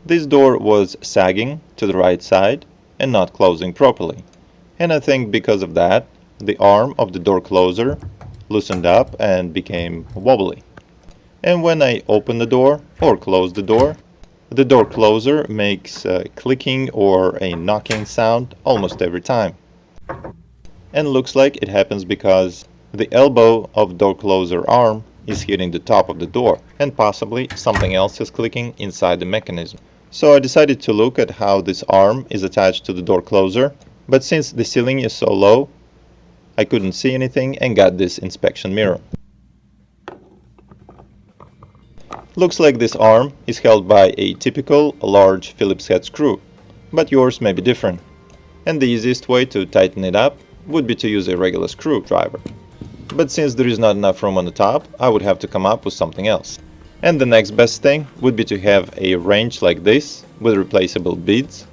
This door was sagging to the right side and not closing properly. And I think because of that, the arm of the door closer loosened up and became wobbly. And when I open the door or close the door closer makes a clicking or a knocking sound almost every time. And looks like it happens because the elbow of door closer arm is hitting the top of the door, and possibly something else is clicking inside the mechanism. So I decided to look at how this arm is attached to the door closer, but since the ceiling is so low, I couldn't see anything and got this inspection mirror. Looks like this arm is held by a typical large Phillips head screw, but yours may be different. And the easiest way to tighten it up would be to use a regular screwdriver. But since there is not enough room on the top, I would have to come up with something else. And the next best thing would be to have a wrench like this with replaceable beads.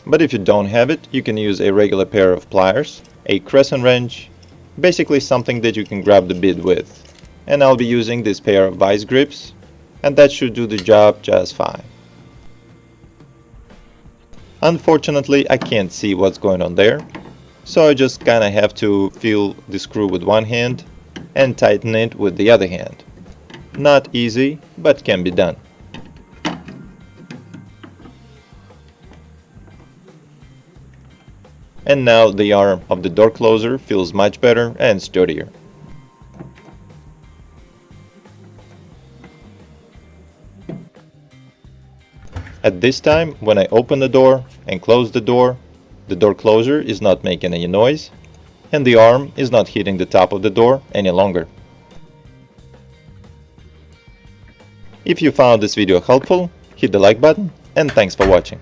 But if you don't have it, you can use a regular pair of pliers, a crescent wrench, basically something that you can grab the bead with. And I'll be using this pair of vice grips, and that should do the job just fine. Unfortunately, I can't see what's going on there, so I just kinda have to feel the screw with one hand and tighten it with the other hand. Not easy, but can be done. And now the arm of the door closer feels much better and sturdier. At this time, when I open the door and close the door closer is not making any noise, and the arm is not hitting the top of the door any longer. If you found this video helpful, hit the like button, and thanks for watching.